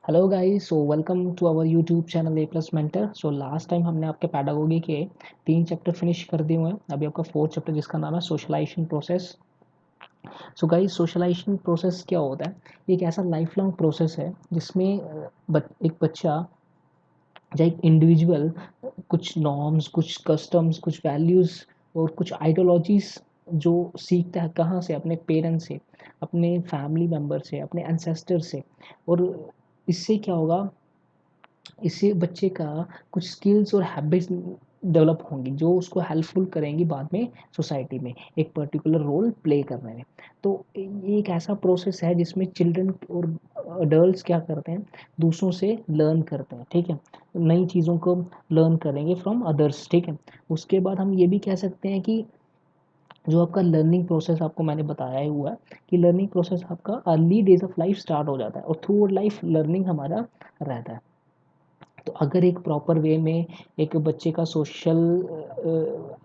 Hello guys, so welcome to our YouTube channel A plus mentor. So last time हमने आपके pedagogy के 3 chapter finish कर दिए हुए हैं। अभी आपका 4th चैप्टर जिसका नाम है socialisation process. So guys, socialisation process क्या होता है? ये एक ऐसा लाइफ लॉन्ग प्रोसेस है जिसमें एक बच्चा या एक इंडिविजुअल कुछ नॉर्म्स, कुछ कस्टम्स, कुछ वैल्यूज़ और कुछ आइडियोलॉजीज जो सीखता है। कहाँ से? अपने पेरेंट्स से, अपने फैमिली मेम्बर से, अपने एंसेस्टर से। और इससे क्या होगा? इससे बच्चे का कुछ स्किल्स और हैबिट्स डेवलप होंगी जो उसको हेल्पफुल करेंगी बाद में सोसाइटी में एक पर्टिकुलर रोल प्ले करने में। तो ये एक ऐसा प्रोसेस है जिसमें चिल्ड्रन और अडल्ट क्या करते हैं, दूसरों से लर्न करते हैं। ठीक है, नई चीज़ों को लर्न करेंगे फ्रॉम अदर्स। ठीक है, उसके बाद हम ये भी कह सकते हैं कि जो आपका लर्निंग प्रोसेस आपको मैंने बताया ही हुआ है कि लर्निंग प्रोसेस आपका early days of life start हो जाता है और थ्रू लाइफ लर्निंग हमारा रहता है। तो अगर एक प्रॉपर वे में एक बच्चे का सोशल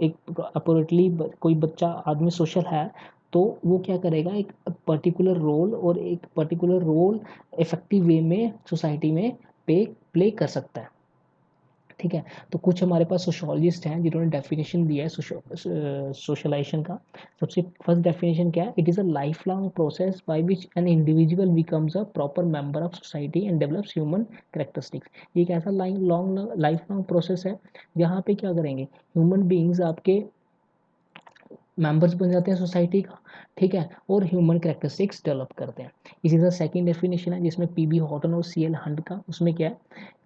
एक अपोरेटली कोई बच्चा आदमी सोशल है तो वो क्या करेगा, एक पर्टिकुलर रोल और एक पर्टिकुलर रोल इफेक्टिव वे में सोसाइटी में पे प्ले कर सकता है। ठीक है, तो कुछ हमारे पास सोशोलॉजिस्ट हैं जिन्होंने डेफिनेशन दिया है सोशलाइजेशन का। सबसे फर्स्ट डेफिनेशन क्या है? It is a life long process by which an individual becomes a proper member of society and develops human characteristics. ये एक ऐसा लाइफ लॉन्ग प्रोसेस है जहाँ पे क्या करेंगे, ह्यूमन बींग्स आपके मेंबर्स बन जाते हैं सोसाइटी का। ठीक है, और ह्यूमन कैरेक्टरिस्टिक्स डेवलप करते हैं। इसी तरह सेकंड डेफिनेशन है जिसमें पीबी हॉटन और सीएल हंट का, उसमें क्या है,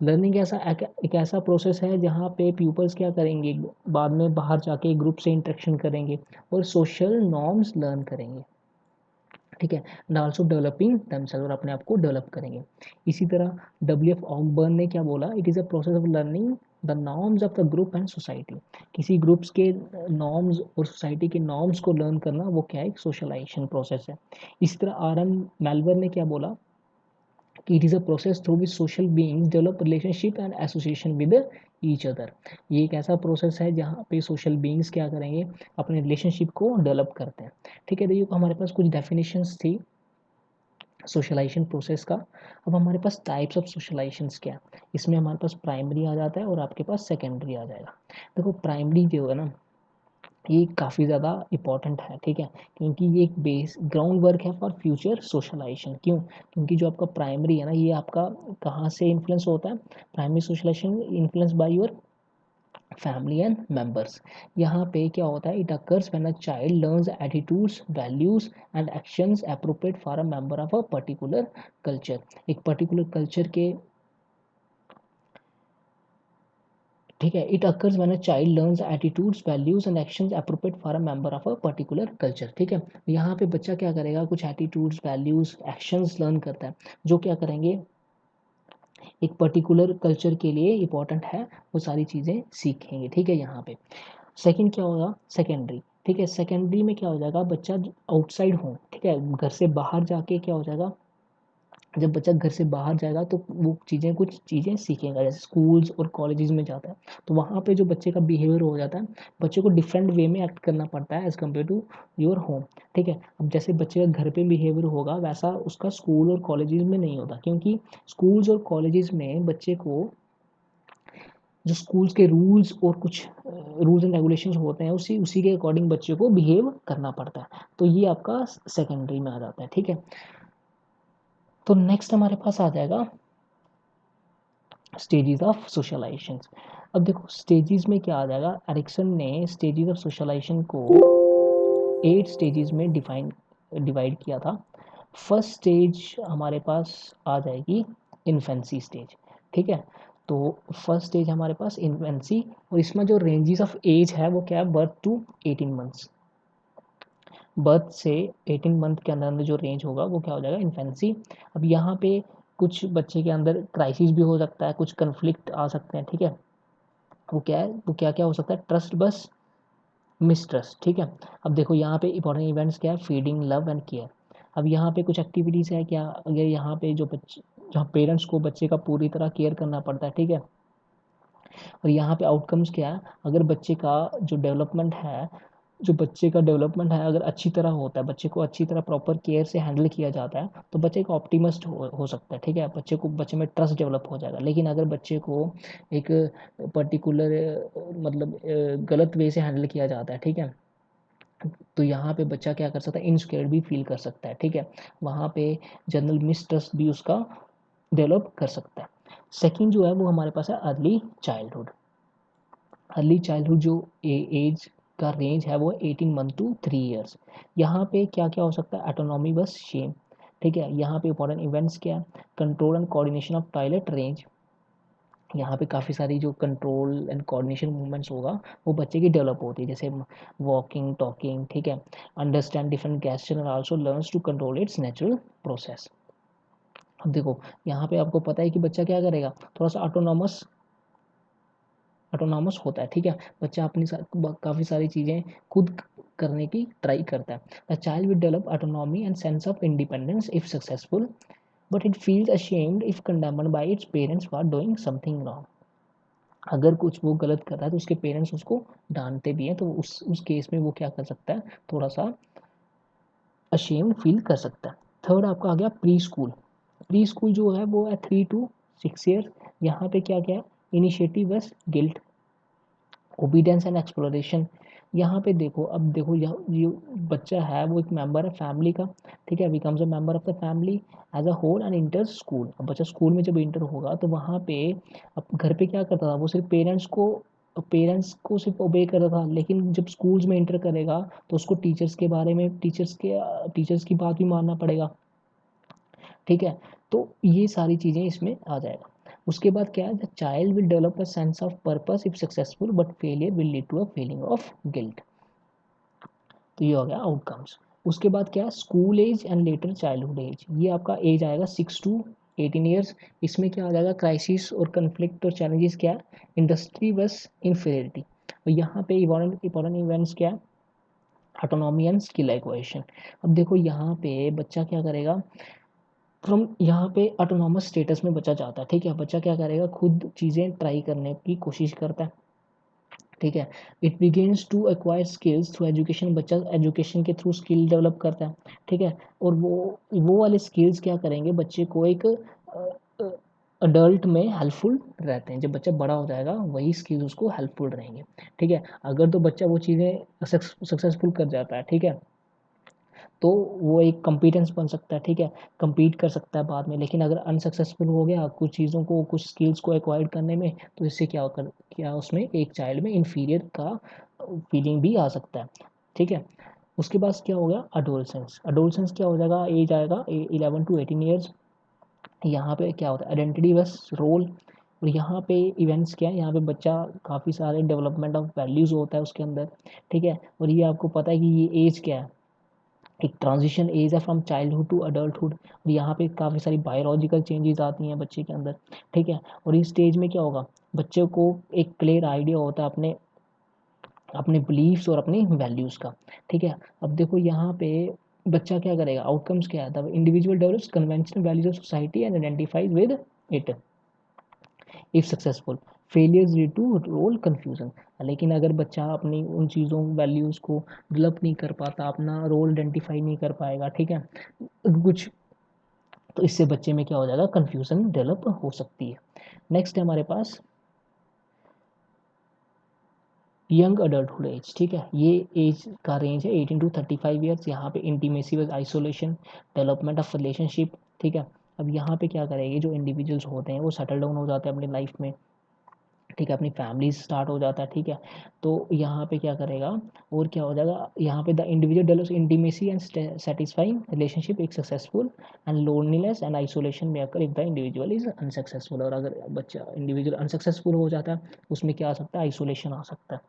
लर्निंग ऐसा एक ऐसा प्रोसेस है जहाँ पे पीपल्स क्या करेंगे, बाद में बाहर जाके ग्रुप से इंटरेक्शन करेंगे और सोशल नॉर्म्स लर्न करेंगे। ठीक है, एंड आल्सो डेवलपिंग दमसेल्फ, और अपने आप को डेवलप करेंगे। इसी तरह डब्ल्यू एफ ऑकबर्न ने क्या बोला? It is a process of learning the norms of the group and society. किसी ग्रुप्स के नॉर्म्स और सोसाइटी के नॉर्म्स को लर्न करना वो क्या है? एक सोशलाइजेशन प्रोसेस है। इसी तरह आर एम मेलवर ने क्या बोला कि it is a process through which social beings develop relationship and association with each other. ये एक ऐसा प्रोसेस है जहाँ पे सोशल बीइंग्स क्या करेंगे, अपने रिलेशनशिप को डेवलप करते हैं। ठीक है, तो ये हमारे पास कुछ डेफिनेशंस थी सोशलाइजेशन प्रोसेस का। अब हमारे पास टाइप्स ऑफ सोशलाइजेशंस क्या है? इसमें हमारे पास प्राइमरी आ जाता है और आपके पास सेकेंडरी आ जाएगा। देखो, प्राइमरी जो है ना, ये काफ़ी ज़्यादा इंपॉर्टेंट है। ठीक है, क्योंकि ये एक बेस ग्राउंड वर्क है फॉर फ्यूचर सोशलाइजेशन। क्यों? क्योंकि जो आपका प्राइमरी है ना, ये आपका कहाँ से इन्फ्लुएंस होता है? Primary socialisation influence by your family and members. यहाँ पे क्या होता है? It occurs when a child learns attitudes, values and actions appropriate for a member of a particular culture. एक पर्टिकुलर कल्चर के, ठीक है, it occurs when a child learns attitudes, values and actions appropriate for a member of a particular culture. ठीक है, यहाँ पे बच्चा क्या करेगा, कुछ एटीट्यूड्स, वैल्यूज, एक्शंस लर्न करता है जो क्या करेंगे, एक पर्टिकुलर कल्चर के लिए इंपॉर्टेंट है, वो सारी चीज़ें सीखेंगे। ठीक है, यहाँ पे सेकंड क्या होगा? सेकेंडरी। ठीक है, सेकेंडरी में क्या हो जाएगा, बच्चा आउटसाइड हो, ठीक है, घर से बाहर जाके क्या हो जाएगा, जब बच्चा घर से बाहर जाएगा तो वो चीज़ें कुछ चीज़ें सीखेगा। जैसे स्कूल्स और कॉलेजेस में जाता है तो वहाँ पे जो बच्चे का बिहेवियर हो जाता है, बच्चे को डिफरेंट वे में एक्ट करना पड़ता है as compare to your home. ठीक है, अब जैसे बच्चे का घर पे बिहेवियर होगा वैसा उसका स्कूल और कॉलेजेस में नहीं होता, क्योंकि स्कूल्स और कॉलेजेस में बच्चे को जो स्कूल्स के रूल्स और कुछ रूल्स एंड रेगुलेशंस होते हैं उसी उसी के अकॉर्डिंग बच्चे को बिहेव करना पड़ता है। तो ये आपका सेकेंडरी में आ जाता है। ठीक है, तो नेक्स्ट हमारे पास आ जाएगा स्टेजेस ऑफ सोशलाइजेशन। अब देखो स्टेजेस में क्या आ जाएगा, एरिक्सन ने स्टेजेस ऑफ सोशलाइजेशन को 8 स्टेजेस में डिवाइड किया था। फर्स्ट स्टेज हमारे पास आ जाएगी इन्फेंसी स्टेज। ठीक है, तो फर्स्ट स्टेज हमारे पास इन्फेंसी, और इसमें जो रेंजेस ऑफ एज है वो क्या है, बर्थ टू 18 मंथ्स। बर्थ से 18 मंथ के अंदर अंदर जो रेंज होगा वो क्या हो जाएगा, इन्फेंसी। अब यहाँ पे कुछ बच्चे के अंदर क्राइसिस भी हो सकता है, कुछ कन्फ्लिक्ट आ सकते हैं। ठीक है, वो क्या है, वो क्या क्या हो सकता है, ट्रस्ट बस मिसट्रस्ट। ठीक है, अब देखो यहाँ पे इंपॉर्टेंट इवेंट्स क्या है, फीडिंग, लव एंड केयर। अब यहाँ पे कुछ एक्टिविटीज़ है क्या, अगर यहाँ पे जो बच्चे, जहाँ पेरेंट्स को बच्चे का पूरी तरह केयर करना पड़ता है। ठीक है, और यहाँ पे आउटकम्स क्या है, अगर बच्चे का जो डेवलपमेंट है जो बच्चे का डेवलपमेंट है अगर अच्छी तरह होता है, बच्चे को अच्छी तरह प्रॉपर केयर से हैंडल किया जाता है, तो बच्चे एक ऑप्टिमिस्ट हो सकता है, ठीक है। बच्चे में ट्रस्ट डेवलप हो जाएगा। लेकिन अगर बच्चे को एक पर्टिकुलर मतलब गलत वे से हैंडल किया जाता है, ठीक है, तो यहाँ पे बच्चा क्या कर सकता है, इनसिक्योर भी फील कर सकता है, ठीक है। वहाँ पे जनरल मिसट्रस्ट भी उसका डेवलप कर सकता है। सेकंड जो है वो हमारे पास है अर्ली चाइल्डहुड। अर्ली चाइल्डहुड जो एज का रेंज है वो 18 मंथ टू 3 ईयर्स। यहाँ पे क्या क्या हो सकता है, ऑटोनॉमी बस शेम, ठीक है। यहाँ पे इंपॉर्टेंट इवेंट्स क्या है, control and coordination of toilet range. यहाँ पे काफ़ी सारी जो कंट्रोल एंड कोऑर्डिनेशन मूवमेंट्स होगा वो बच्चे की डेवलप होती है, जैसे वॉकिंग, टॉकिंग, ठीक है। Understand different gesture and also learns to control its natural process. अब देखो यहाँ पे आपको पता है कि बच्चा क्या करेगा, थोड़ा सा ऑटोनॉमस होता है, ठीक है। बच्चा अपनी काफ़ी सारी चीज़ें खुद करने की ट्राई करता है। The child will develop autonomy and sense of independence if successful, but it feels ashamed if condemned bye its parents for doing something wrong. अगर कुछ वो गलत कर रहा है तो उसके पेरेंट्स उसको डांटते भी हैं, तो उस केस में वो क्या कर सकता है, थोड़ा सा अशेम्ड फील कर सकता है। थर्ड आपका आ गया प्री स्कूल। प्री स्कूल जो है वो है 3 to 6 ईयर। यहाँ पे क्या क्या है, इनिशिएटिव बस गिल्ट, ओबीडियंस एंड एक्सप्लोरेशन। यहाँ पे देखो, अब देखो ये बच्चा है वो एक मेंबर है फैमिली का, ठीक है, becomes a member of the family as a whole and inter school. अब बच्चा स्कूल में जब इंटर होगा तो वहाँ पे अब घर पे क्या करता था, वो सिर्फ पेरेंट्स को सिर्फ ओबे करता था। लेकिन जब स्कूल्स में इंटर करेगा तो उसको टीचर्स के बारे में टीचर्स की बात भी मानना पड़ेगा, ठीक है। तो ये सारी चीज़ें इसमें आ जाएगा। उसके बाद क्या है, the child will develop a sense of purpose if successful, but failure will lead to a feeling of guilt. तो ये हो गया आउटकम्स। उसके बाद क्या है, school age and later childhood age. ये आपका एज आएगा 6 to 18 ईयर्स। इसमें क्या आ जाएगा, क्राइसिस और कन्फ्लिक्ट और चैलेंजेस क्या है, इंडस्ट्री बस इन्फीरियरिटी। और यहाँ पे इंपॉर्टेंट इवेंट्स क्या है, ऑटोनॉमी एंड स्किल एक्वाइजेशन। अब देखो यहाँ पे बच्चा क्या करेगा, फ्रॉम यहाँ पे ऑटोनॉमस स्टेटस में बच्चा जाता है, ठीक है। बच्चा क्या करेगा, खुद चीज़ें ट्राई करने की कोशिश करता है, ठीक है। It begins to acquire skills through education. बच्चा एजुकेशन के थ्रू स्किल डेवलप करता है, ठीक है। और वो वाले स्किल्स क्या करेंगे, बच्चे को एक अडल्ट में हेल्पफुल रहते हैं। जब बच्चा बड़ा हो जाएगा वही स्किल्स उसको हेल्पफुल रहेंगे, ठीक है। अगर तो बच्चा वो चीज़ें सक्सेसफुल कर जाता है, ठीक है, तो वो एक कॉम्पिटेंस बन सकता है, ठीक है, compete कर सकता है बाद में। लेकिन अगर अनसक्सेसफुल हो गया कुछ चीज़ों को, कुछ स्किल्स को एक्वायर करने में, तो इससे क्या उसमें एक चाइल्ड में इन्फीरियर का फीलिंग भी आ सकता है, ठीक है। उसके बाद क्या हो गया, अडोलसेंस। अडोलसेंस क्या हो जाएगा, एज आएगा 11 to 18 ईयर्स। यहाँ पे क्या होता है, आइडेंटिटी बस रोल। और यहाँ पे इवेंट्स क्या है, यहाँ पे बच्चा काफ़ी सारे डेवलपमेंट ऑफ वैल्यूज़ होता है उसके अंदर, ठीक है। और ये आपको पता है कि ये एज क्या है, एक ट्रांजिशन एज है फ्रॉम चाइल्डहुड टू अडल्टहुड। और यहाँ पे काफ़ी सारी बायोलॉजिकल चेंजेस आती हैं बच्चे के अंदर, ठीक है। और इस स्टेज में क्या होगा, बच्चे को एक क्लियर आइडिया होता है अपने अपने बिलीव्स और अपनी वैल्यूज़ का, ठीक है। अब देखो यहाँ पे बच्चा क्या करेगा, आउटकम्स क्या है, the individual develops conventional values of society and identifies with it if successful, failures lead to role confusion. लेकिन अगर बच्चा अपनी उन चीज़ों वैल्यूज़ को डेवलप नहीं कर पाता, अपना रोल आइडेंटिफाई नहीं कर पाएगा, ठीक है, कुछ, तो इससे बच्चे में क्या हो जाएगा, कन्फ्यूजन डेवलप हो सकती है। नेक्स्ट है हमारे पास यंग अडल्टहुड एज, ठीक है। ये एज का रेंज है 18 to 35 ईयर्स। यहाँ पे intimacy with isolation, development of relationship, ठीक है। अब यहाँ पे क्या करेंगे, जो इंडिविजुअल्स होते हैं वो सेटल डाउन हो जाते हैं अपनी लाइफ में, ठीक है, अपनी फैमिली स्टार्ट हो जाता है, ठीक है। तो यहाँ पे क्या करेगा, और क्या हो जाएगा, यहाँ पे the individual develops intimacy and satisfying relationship एक successful and loneliness and isolation में occur if the individual is unsuccessful. और अगर बच्चा इंडिविजुअल अनसक्सेसफुल हो जाता है उसमें क्या आ सकता है, आइसोलेशन आ सकता है।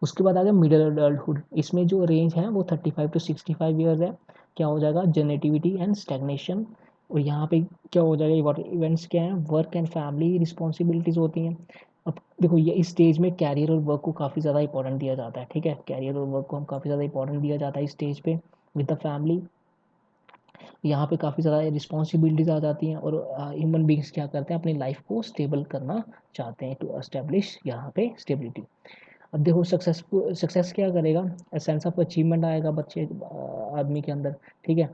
उसके बाद आ गया मिडिल अडल्टहुड। इसमें जो रेंज है वो 35 to 65 ईयर्स है। क्या हो जाएगा, जेनेटिविटी एंड स्टैग्नेशन। और यहाँ पे क्या हो जाएगा, इवेंट्स क्या हैं, वर्क एंड फैमिली रिस्पॉन्सिबिलिटीज़ होती हैं। अब देखो ये इस स्टेज में कैरियर और वर्क को काफ़ी ज़्यादा इंपॉर्टेंट दिया जाता है, ठीक है। कैरियर और वर्क को हम काफ़ी ज़्यादा इंपॉर्टेंट दिया जाता है इस स्टेज पे विद द फैमिली। यहाँ पे काफ़ी ज़्यादा रिस्पॉन्सिबिलिटीज़ आ जाती हैं। और ह्यूमन बींग्स क्या करते हैं, अपनी लाइफ को स्टेबल करना चाहते हैं, टू एस्टेब्लिश यहाँ पे स्टेबिलिटी। अब देखो सक्सेस क्या करेगा, सेंस ऑफ अचीवमेंट आएगा बच्चे आदमी के अंदर, ठीक है।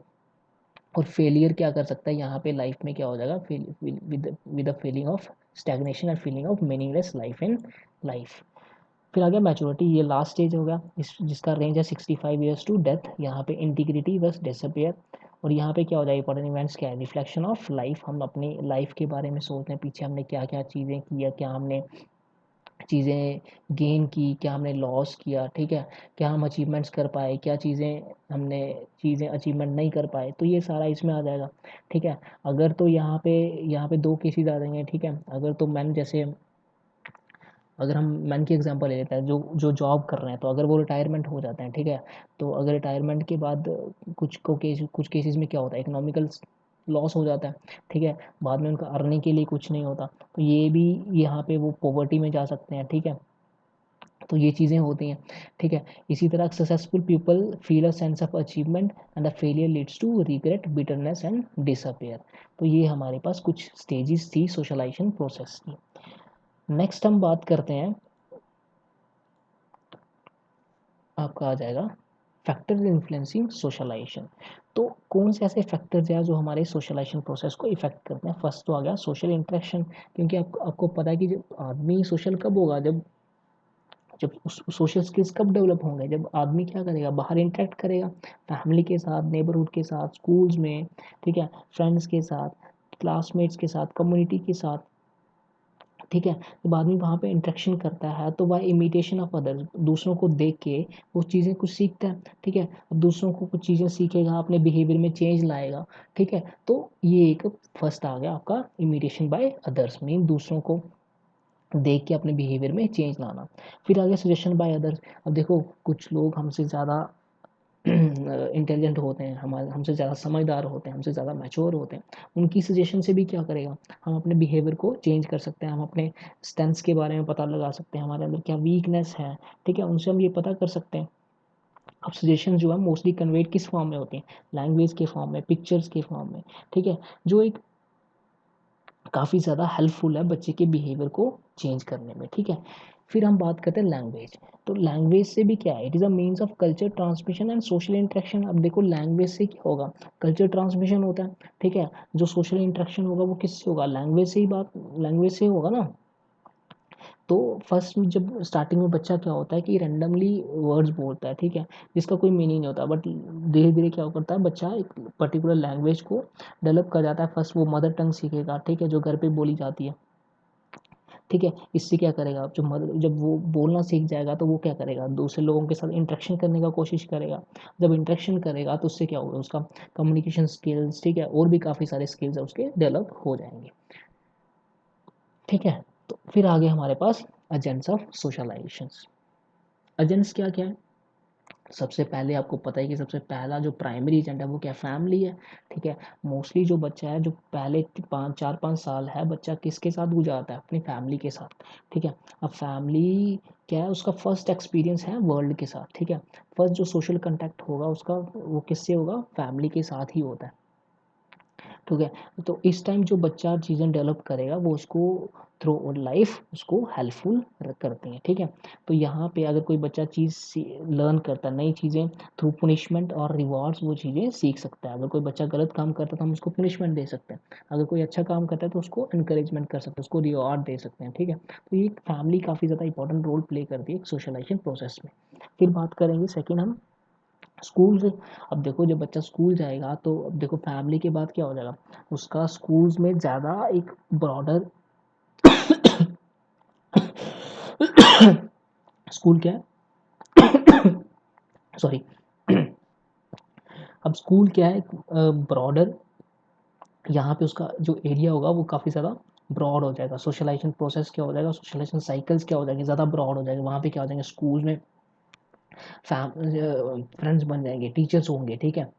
और फेलियर क्या कर सकता है यहाँ पे लाइफ में, क्या हो जाएगा, with a feeling of stagnation और feeling of meaningless life in life. फिर आ गया मैच्योरिटी, ये लास्ट स्टेज हो गया, जिसका रेंज है 65 ईयर्स टू डेथ। यहाँ पे इंटीग्रिटी बस डिसअपियर। और यहाँ पे क्या हो जाएगा, इंपॉर्टेंट इवेंट्स क्या है, रिफ्लेक्शन ऑफ लाइफ, हम अपनी लाइफ के बारे में सोचते हैं, पीछे हमने क्या क्या चीज़ें किया, क्या हमने चीज़ें गेन की, क्या हमने लॉस किया, ठीक है, क्या हम अचीवमेंट्स कर पाए, क्या चीज़ें अचीवमेंट नहीं कर पाए, तो ये सारा इसमें आ जाएगा, ठीक है। अगर तो यहाँ पे दो केसेस आ जाएंगे, ठीक है। अगर तो मैन जैसे, अगर हम मैन की एग्जांपल ले लेते हैं, जो जो जॉब कर रहे हैं, तो अगर वो रिटायरमेंट हो जाते हैं, ठीक है, तो अगर रिटायरमेंट के बाद कुछ केसेस में क्या होता है, इकोनॉमिकल लॉस हो जाता है, ठीक है, बाद में उनका अर्निंग के लिए कुछ नहीं होता, तो ये भी यहाँ पे वो पॉवर्टी में जा सकते हैं, ठीक है। तो ये चीज़ें होती हैं, ठीक है। इसी तरह successful people feel a sense of achievement and the failure leads to regret, bitterness and disappear. तो ये हमारे पास कुछ स्टेजेस थी सोशलाइजेशन प्रोसेस की। नेक्स्ट हम बात करते हैं, आपका आ जाएगा फैक्टर्स इन्फ्लुएंसिंग सोशलाइजेशन। तो कौन से ऐसे फैक्टर्स हैं जो हमारे सोशलाइजेशन प्रोसेस को इफेक्ट करते हैं। फर्स्ट तो आ गया सोशल इंटरेक्शन, क्योंकि आपको पता है कि जब आदमी सोशल कब होगा, जब जब सोशल स्किल्स कब डेवलप होंगे, जब आदमी क्या करेगा, बाहर इंटरेक्ट करेगा, फैमिली के साथ, नेबरहुड के साथ, स्कूल्स में, ठीक है, फ्रेंड्स के साथ, क्लासमेट्स के साथ, कम्युनिटी के साथ, ठीक है। जब आदमी वहाँ पे इंटरेक्शन करता है तो वह इमिटेशन ऑफ अदर्स, दूसरों को देख के वो चीज़ें कुछ सीखता है, ठीक है। अब दूसरों को कुछ चीज़ें सीखेगा, अपने बिहेवियर में चेंज लाएगा, ठीक है। तो ये एक फर्स्ट आ गया आपका, इमिटेशन बाय अदर्स, मीन दूसरों को देख के अपने बिहेवियर में चेंज लाना। फिर आ गया सजेशन बाय अदर्स। अब देखो कुछ लोग हमसे ज़्यादा इंटेलिजेंट होते हैं, हमारे हमसे ज़्यादा समझदार होते हैं, हमसे ज़्यादा मैच्योर होते हैं, उनकी सजेशन से भी क्या करेगा, हम अपने बिहेवियर को चेंज कर सकते हैं, हम अपने स्ट्रेंथ्स के बारे में पता लगा सकते हैं, हमारे अंदर क्या वीकनेस है, ठीक है, उनसे हम ये पता कर सकते हैं। अब सजेशन जो है मोस्टली कन्वेट किस फॉर्म में होती हैं, लैंग्वेज के फॉर्म में, पिक्चर्स के फॉर्म में, ठीक है, जो एक काफ़ी ज़्यादा हेल्पफुल है बच्चे के बिहेवियर को चेंज करने में, ठीक है। फिर हम बात करते हैं लैंग्वेज। तो लैंग्वेज से भी क्या है, it is a means of culture transmission and social interaction. अब देखो लैंग्वेज से क्या होगा, कल्चर ट्रांसमिशन होता है, ठीक है, जो सोशल इंटरेक्शन होगा वो किससे होगा, लैंग्वेज से होगा ना। तो फर्स्ट में जब स्टार्टिंग में बच्चा क्या होता है कि रैंडमली वर्ड्स बोलता है, ठीक है, जिसका कोई मीनिंग नहीं होता, बट धीरे धीरे क्या करता है बच्चा एक पर्टिकुलर लैंग्वेज को डेवलप कर जाता है। फर्स्ट वो मदर टंग सीखेगा, ठीक है, जो घर पे बोली जाती है, ठीक है। इससे क्या करेगा, जब वो बोलना सीख जाएगा तो वो क्या करेगा, दूसरे लोगों के साथ इंटरेक्शन करने का कोशिश करेगा। जब इंटरेक्शन करेगा तो उससे क्या होगा, उसका कम्युनिकेशन स्किल्स, ठीक है, और भी काफ़ी सारे स्किल्स है उसके डेवलप हो जाएंगे, ठीक है। तो फिर आगे हमारे पास एजेंट्स ऑफ सोशलाइजेशंस। एजेंट्स क्या क्या है, सबसे पहले आपको पता है कि सबसे पहला जो प्राइमरी एजेंट है वो क्या, फैमिली है, ठीक है। मोस्टली जो बच्चा है, जो पहले 5 4 5 साल है, बच्चा किसके साथ गुजारता है, अपनी फैमिली के साथ, ठीक है। अब फैमिली क्या है, उसका फर्स्ट एक्सपीरियंस है वर्ल्ड के साथ, ठीक है। फर्स्ट जो सोशल कंटेक्ट होगा उसका, वो किससे होगा, फैमिली के साथ ही होता है, ठीक है। तो इस टाइम जो बच्चा चीज़ें डेवलप करेगा वो उसको थ्रू लाइफ उसको हेल्पफुल करती हैं, ठीक है। तो यहाँ पे अगर कोई बच्चा चीज़ लर्न करता है, नई चीज़ें थ्रू पनिशमेंट और रिवॉर्ड्स वो चीज़ें सीख सकता है। अगर कोई बच्चा गलत काम करता है तो हम उसको पनिशमेंट दे सकते हैं, अगर कोई अच्छा काम करता है तो उसको इनकरेजमेंट कर सकते हैं, उसको रिवॉर्ड दे सकते हैं, ठीक है। तो ये फैमिली काफ़ी ज़्यादा इंपॉर्टेंट रोल प्ले करती है सोशलाइजेशन प्रोसेस में। फिर बात करेंगे सेकेंड हम स्कूल से। अब देखो जब बच्चा स्कूल जाएगा तो अब देखो फैमिली के बाद क्या हो जाएगा, उसका स्कूल्स में ज़्यादा एक ब्रॉडर स्कूल क्या है, सॉरी, अब स्कूल क्या है, ब्रॉडर, यहाँ पे उसका जो एरिया होगा वो काफ़ी ज़्यादा ब्रॉड हो जाएगा। सोशलाइजेशन प्रोसेस क्या हो जाएगा, सोशलाइजेशन साइकिल्स क्या हो जाएंगे, ज़्यादा ब्रॉड हो जाएगा। वहाँ पे क्या हो जाएंगे, स्कूल में फ्रेंड्स बन जाएंगे, टीचर्स होंगे, ठीक है,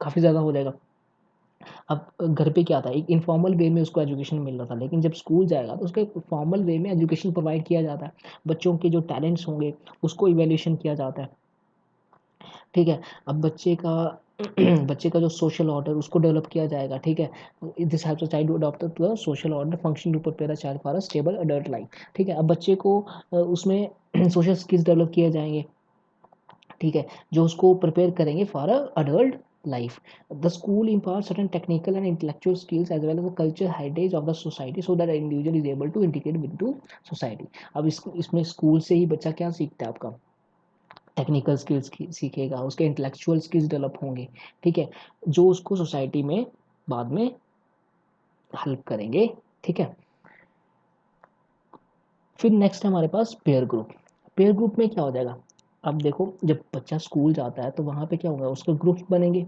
काफ़ी ज़्यादा हो जाएगा। अब घर पे क्या था, एक इनफॉर्मल वे में उसको एजुकेशन मिल रहा था, लेकिन जब स्कूल जाएगा तो उसको एक फॉर्मल वे में एजुकेशन प्रोवाइड किया जाता है। बच्चों के जो टैलेंट्स होंगे उसको इवेल्यूशन किया जाता है, ठीक है। अब बच्चे का बच्चे का जो सोशल ऑर्डर उसको डेवलप किया जाएगा, ठीक है। This helps a child to adopt to a social order function to prepare a child for a stable adult life, ठीक है। अब बच्चे को उसमें सोशल स्किल्स डेवलप किए जाएंगे, ठीक है, जो उसको प्रिपेयर करेंगे for a adult life. The school imparts certain technical and intellectual skills as well as the cultural heritage of the society so that an individual is able to integrate into society। अब इसमें school से ही बच्चा क्या सीखता है आपका, technical skills सीखेगा, उसके इंटेलेक्चुअल स्किल्स डेवलप होंगे, ठीक है, जो उसको सोसाइटी में बाद में हेल्प करेंगे, ठीक है। फिर नेक्स्ट है हमारे पास पेयर ग्रुप। पेयर ग्रुप में क्या हो जाएगा, अब देखो जब बच्चा स्कूल जाता है तो वहाँ पे क्या होगा, उसके ग्रुप्स बनेंगे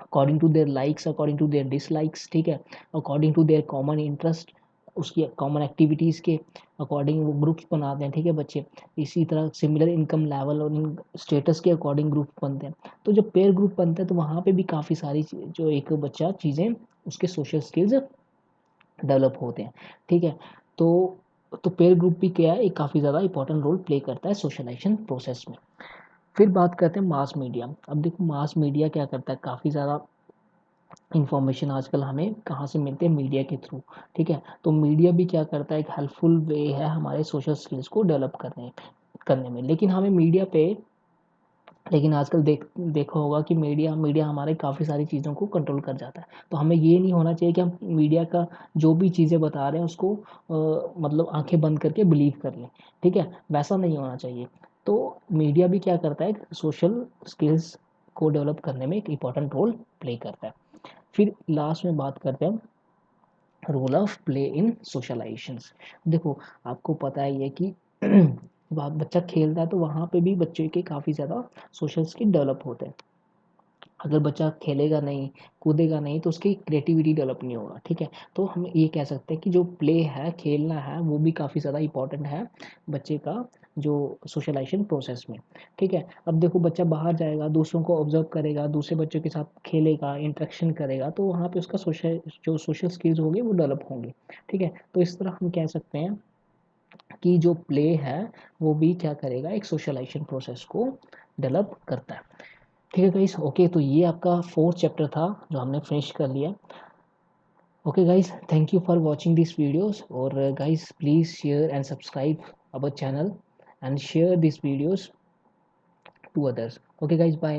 according to their likes, according to their dislikes, ठीक है, according to their common interest, उसकी कॉमन एक्टिविटीज़ के अकॉर्डिंग वो ग्रुप्स बनाते हैं, ठीक है बच्चे। इसी तरह सिमिलर इनकम लेवल और स्टेटस के अकॉर्डिंग ग्रुप बनते हैं। तो जब पेयर ग्रुप बनता है तो वहाँ पे भी काफ़ी सारी जो एक बच्चा चीज़ें उसके सोशल स्किल्स डेवलप होते हैं, ठीक है। तो पेयर ग्रुप भी क्या है, एक काफ़ी ज़्यादा इंपॉर्टेंट रोल प्ले करता है सोशलाइजेशन प्रोसेस में। फिर बात करते हैं मास मीडिया। अब देखो मास मीडिया क्या करता है, काफ़ी ज़्यादा इन्फॉर्मेशन आजकल हमें कहाँ से मिलते हैं, मीडिया के थ्रू, ठीक है। तो मीडिया भी क्या करता है, एक हेल्पफुल वे है हमारे सोशल स्किल्स को डेवलप करने में। लेकिन हमें मीडिया पे, लेकिन आजकल देखा होगा कि मीडिया मीडिया हमारे काफ़ी सारी चीज़ों को कंट्रोल कर जाता है। तो हमें ये नहीं होना चाहिए कि हम मीडिया का जो भी चीज़ें बता रहे हैं उसको मतलब आंखें बंद करके बिलीव कर लें, ठीक है, वैसा नहीं होना चाहिए। तो मीडिया भी क्या करता है, सोशल स्किल्स को डेवलप करने में एक इम्पॉर्टेंट रोल प्ले करता है। फिर लास्ट में बात करते हैं रोल ऑफ प्ले इन सोशलाइजेशंस। देखो आपको पता ही है कि बच्चा खेलता है तो वहाँ पे भी बच्चे के काफ़ी ज़्यादा सोशल स्किल डेवलप होते हैं। अगर बच्चा खेलेगा नहीं, कूदेगा नहीं तो उसकी क्रिएटिविटी डेवलप नहीं होगा, ठीक है। तो हम ये कह सकते हैं कि जो प्ले है, खेलना है, वो भी काफ़ी ज़्यादा इम्पॉर्टेंट है बच्चे का जो सोशलाइजेशन प्रोसेस में, ठीक है। अब देखो बच्चा बाहर जाएगा, दूसरों को ऑब्जर्व करेगा, दूसरे बच्चों के साथ खेलेगा, इंटरेक्शन करेगा, तो वहाँ पे उसका सोशल स्किल्स होंगे वो डेवलप होंगे, ठीक है। तो इस तरह हम कह सकते हैं कि जो प्ले है वो भी क्या करेगा, एक सोशलाइजेशन प्रोसेस को डेवलप करता है, ठीक है गाइस। ओके, तो ये आपका फोर्थ चैप्टर था जो हमने फिनिश कर लिया। Okay guys, thank you for watching this videos, और guys please share and subscribe our channel and share this videos to others. Okay guys, bye.